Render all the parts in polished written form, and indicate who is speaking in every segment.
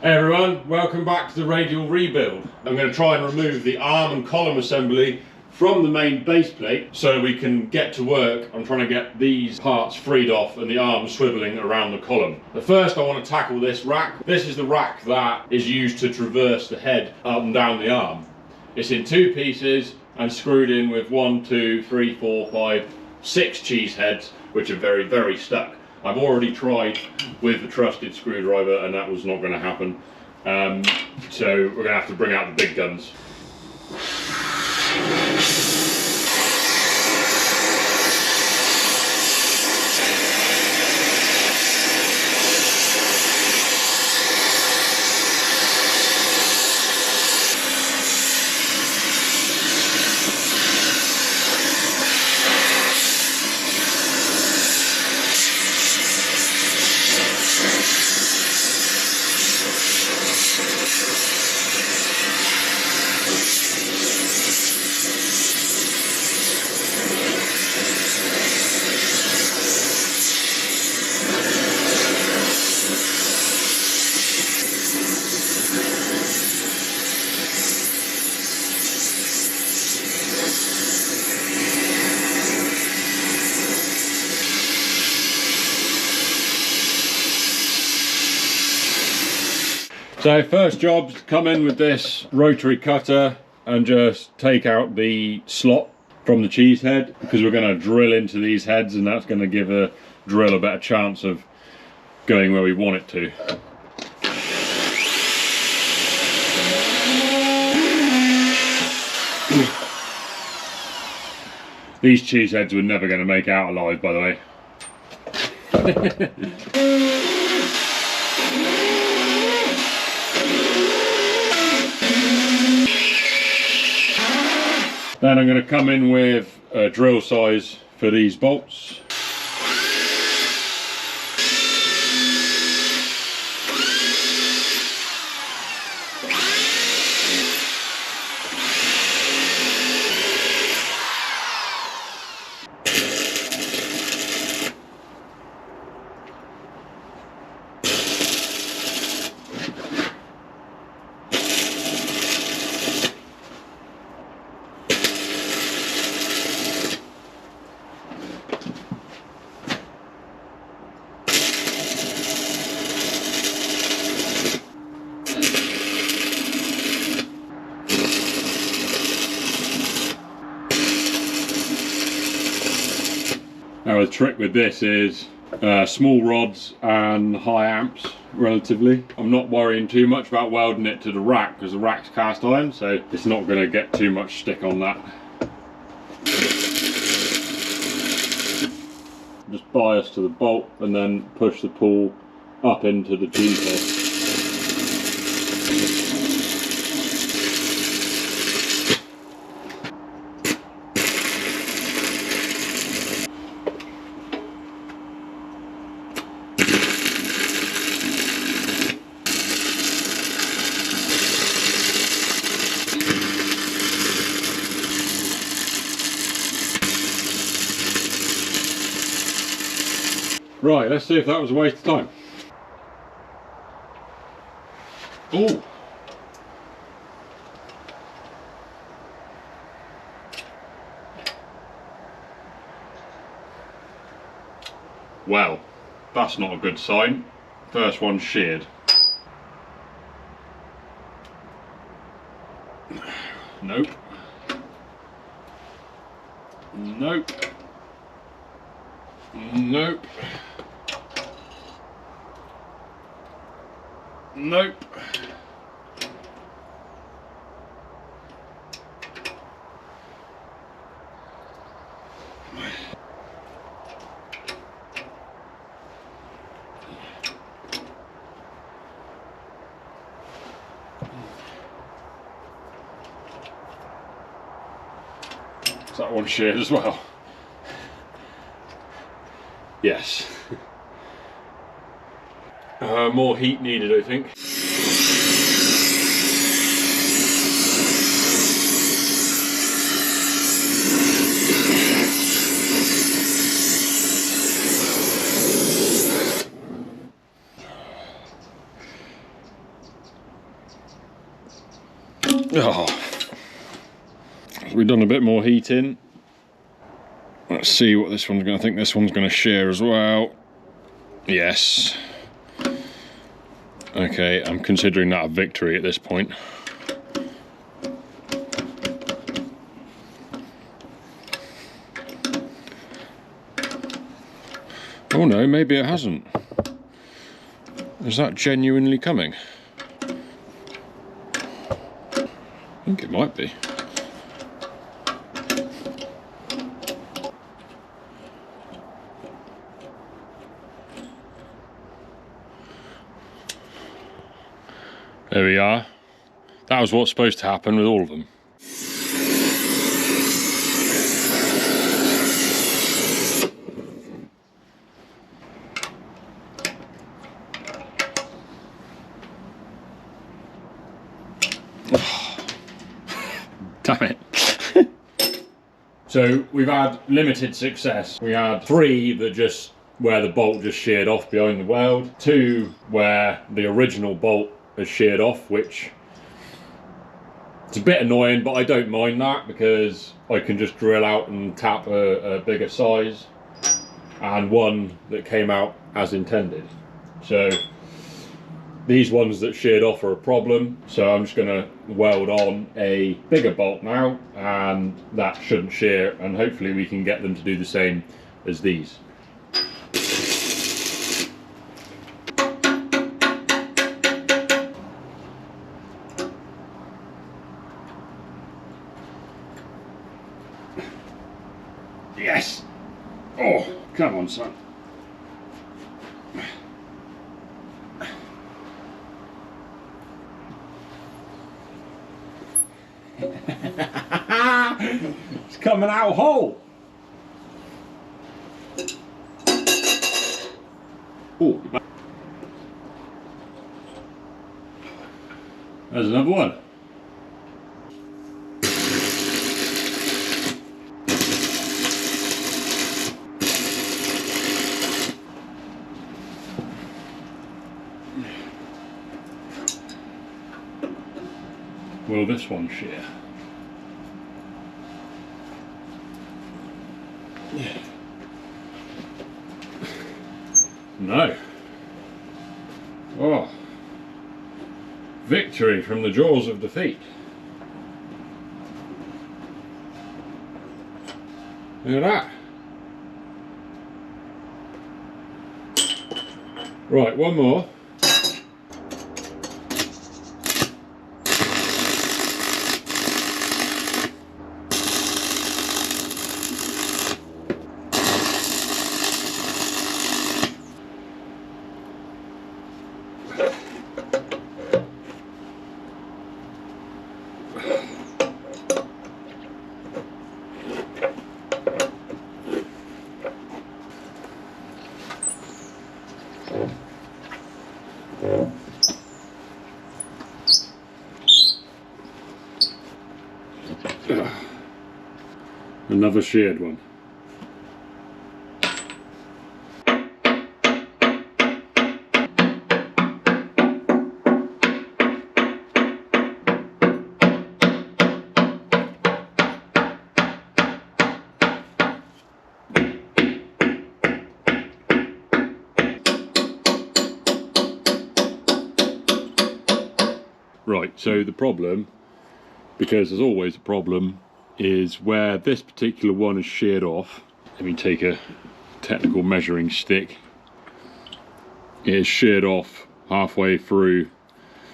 Speaker 1: Hey everyone, welcome back to the Radial rebuild. I'm going to try and remove the arm and column assembly from the main base plate so we can get to work. I'm trying to get these parts freed off and the arm swiveling around the column. But first I want to tackle this rack. This is the rack that is used to traverse the head up and down the arm. It's in two pieces and screwed in with 1, 2, 3, 4, 5, 6 cheese heads, which are very, very stuck. I've already tried with the trusted screwdriver and that was not going to happen. So we're going to have to bring out the big guns. So first job's to come in with this rotary cutter and just take out the slot from the cheese head, because we're going to drill into these heads and that's going to give a drill a better chance of going where we want it to. These cheese heads were never going to make out alive, by the way. Then I'm going to come in with a drill size for these bolts. Now the trick with this is small rods and high amps relatively. I'm not worrying too much about welding it to the rack because the rack's cast iron, so it's not going to get too much stick on that. Just bias to the bolt and then push the pull up into the cheese head. Right, let's see if that was a waste of time. Ooh. Well, that's not a good sign. First one sheared. Nope. Nope. Nope. Nope. Is that one sheared as well? Yes. More heat needed, I think. Oh, we've done a bit more heat in. Let's see what this one's going to think. This one's going to shear as well. Yes. Okay, I'm considering that a victory at this point. Oh no, maybe it hasn't. Is that genuinely coming? I think it might be. There we are. That was what's supposed to happen with all of them. Damn it. So we've had limited success. We had 3 that just where the bolt just sheared off behind the weld, 2 where the original bolt has sheared off, which it's a bit annoying, but I don't mind that because I can just drill out and tap a bigger size, and 1 that came out as intended. So these ones that sheared off are a problem, so I'm just going to weld on a bigger bolt now, and that shouldn't shear, and hopefully we can get them to do the same as these. Yes! Oh, come on, son. It's coming out whole. Oh, there's another one. Will this one shear? No. Oh. Victory from the jaws of defeat. Look at that. Right, one more. Another sheared one. Right, so the problem, because there's always a problem, is where this particular one is sheared off. Let me take a technical measuring stick. It is sheared off halfway through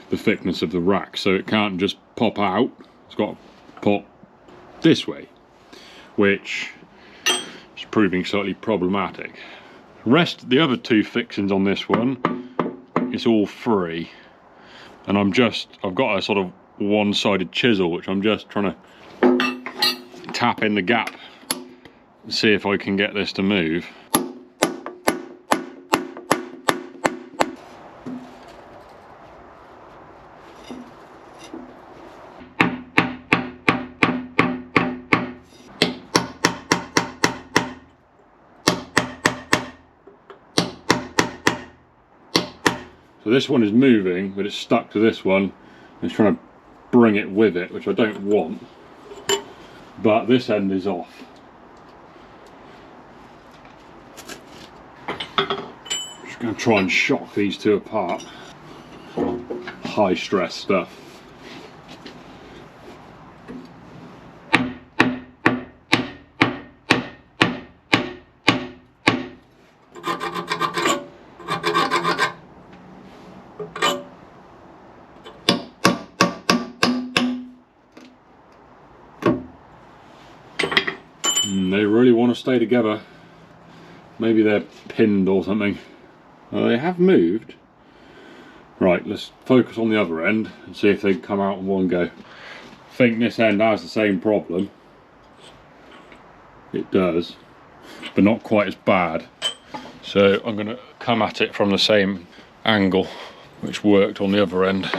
Speaker 1: the thickness of the rack, so it can't just pop out. It's got to pop this way, which is proving slightly problematic. The other 2 fixings on this one, it's all free, and I've got a sort of one-sided chisel which I'm just trying to tap in the gap and see if I can get this to move. So this one is moving, but it's stuck to this one. It's trying to bring it with it, which I don't want. But this end is off. Just going to try and shock these two apart. High stress stuff. They really want to stay together. Maybe they're pinned or something. Well, they have moved. Right, let's focus on the other end and see if they come out in one go. I think this end has the same problem. It does, but not quite as bad. So I'm going to come at it from the same angle, which worked on the other end.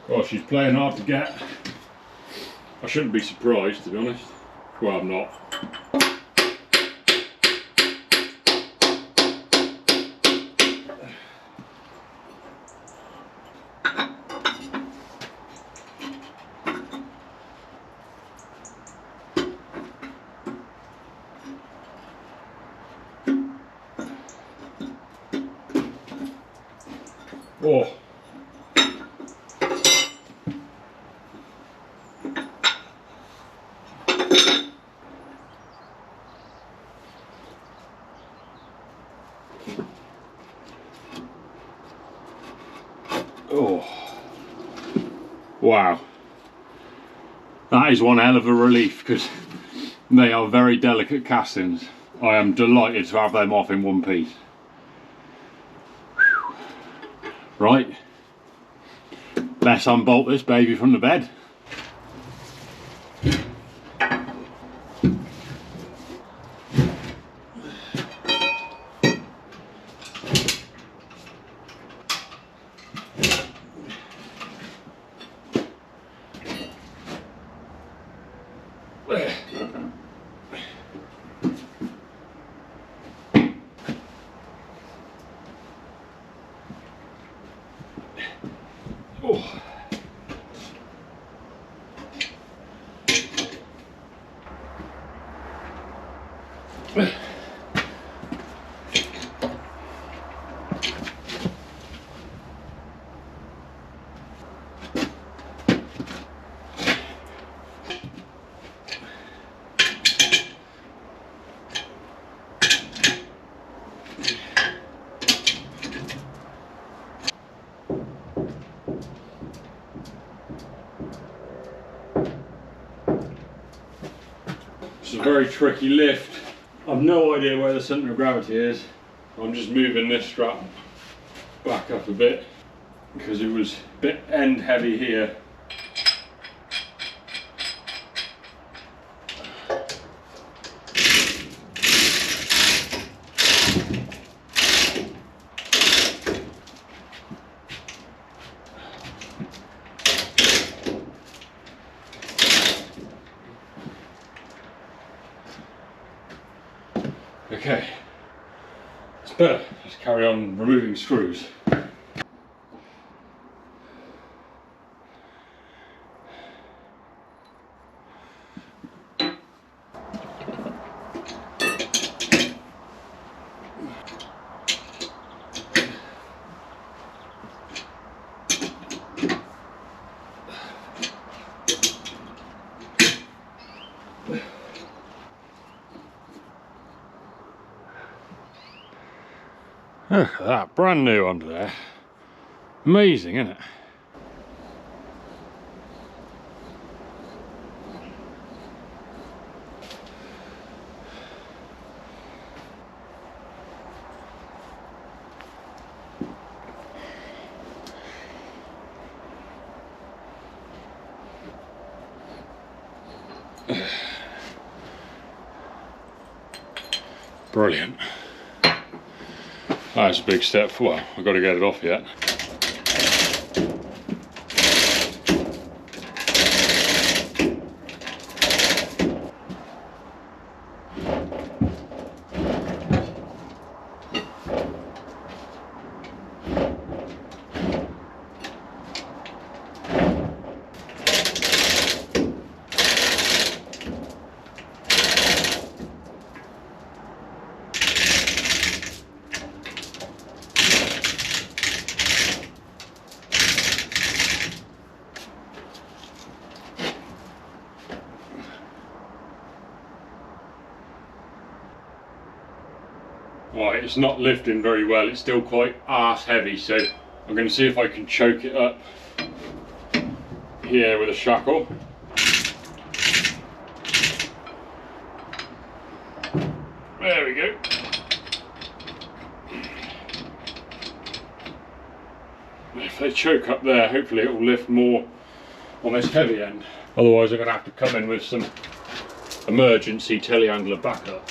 Speaker 1: Well, she's playing hard to get. I shouldn't be surprised, to be honest. Well, I'm not. Oh. Oh, wow, that is one hell of a relief, because they are very delicate castings. I am delighted to have them off in one piece. Right, let's unbolt this baby from the bed. Oh. It's a very tricky lift. I've no idea where the centre of gravity is. I'm just moving this strap back up a bit because it was a bit end heavy here. Okay, it's better. Just carry on removing screws. Look at that, brand new under there. Amazing, isn't it? Brilliant. That's a big step forward. I've got to get it off yet. Right, it's not lifting very well, it's still quite arse heavy, so I'm going to see if I can choke it up here with a shackle. There we go. If they choke up there, hopefully it will lift more on this heavy end. Otherwise I'm going to have to come in with some emergency telehandler backup.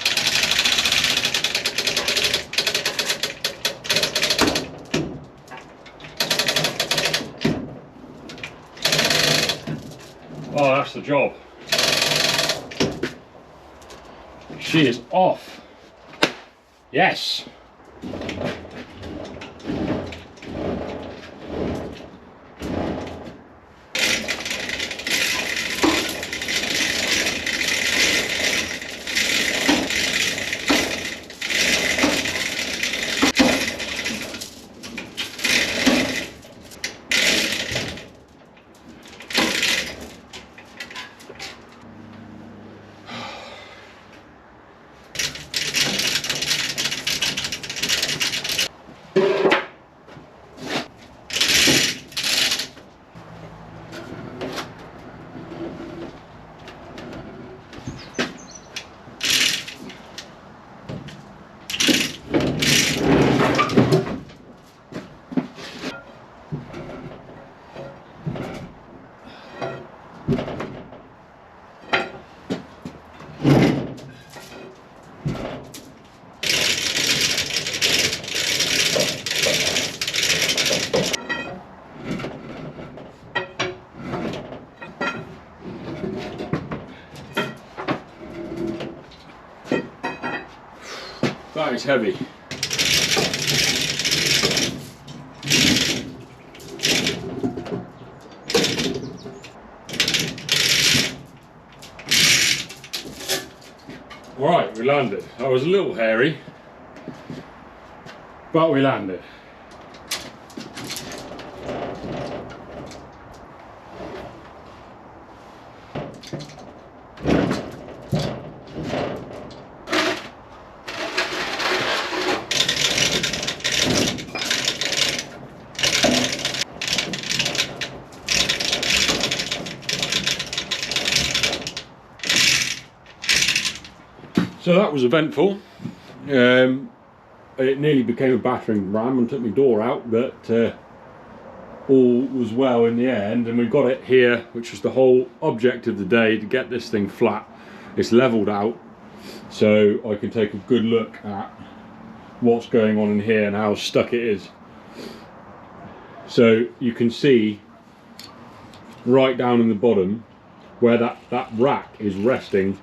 Speaker 1: Oh, that's the job. She is off. Yes. That is heavy. Right, we landed. That was a little hairy, but we landed. So that was eventful. It nearly became a battering ram and took my door out, but all was well in the end, and we got it here, which was the whole object of the day, to get this thing flat. It's leveled out, so I can take a good look at what's going on in here and how stuck it is. So you can see right down in the bottom where that rack is resting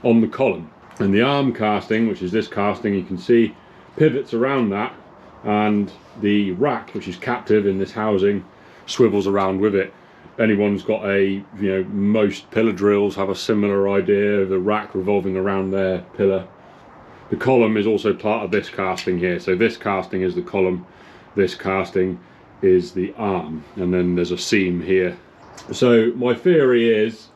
Speaker 1: on the column. And the arm casting, which is this casting, you can see pivots around that, and the rack, which is captive in this housing, swivels around with it. Anyone's got most pillar drills have a similar idea of the rack revolving around their pillar. The column is also part of this casting here. So this casting is the column, this casting is the arm, and then there's a seam here. So my theory is,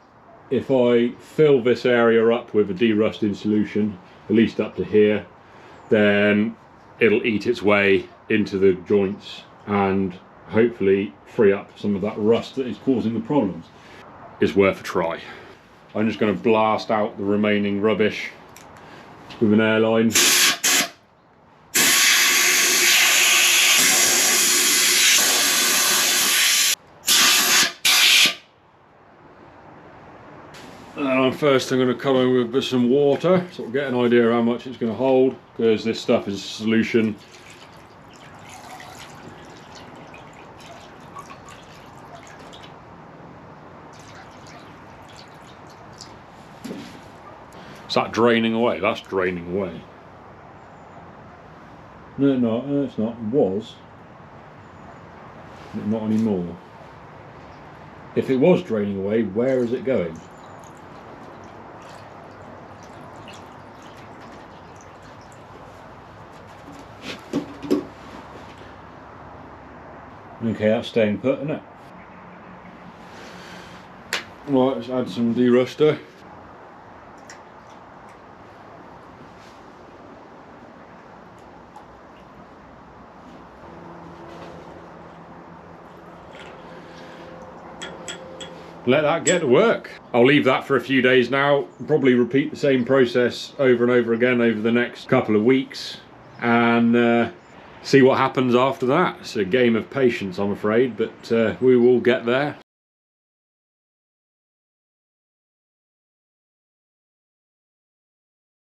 Speaker 1: if I fill this area up with a derusting solution, at least up to here, then it'll eat its way into the joints and hopefully free up some of that rust that is causing the problems. It's worth a try. I'm just going to blast out the remaining rubbish with an airline. And first I'm going to come in with some water, sort of get an idea of how much it's going to hold, because this stuff is a solution. Is that draining away? That's draining away. No, no, it's not. It was. But not anymore. If it was draining away, where is it going? Okay, that's staying put, isn't it? Right, let's add some deruster. Let that get to work. I'll leave that for a few days now, probably repeat the same process over and over again over the next couple of weeks, and see what happens after that. It's a game of patience, I'm afraid, but we will get there.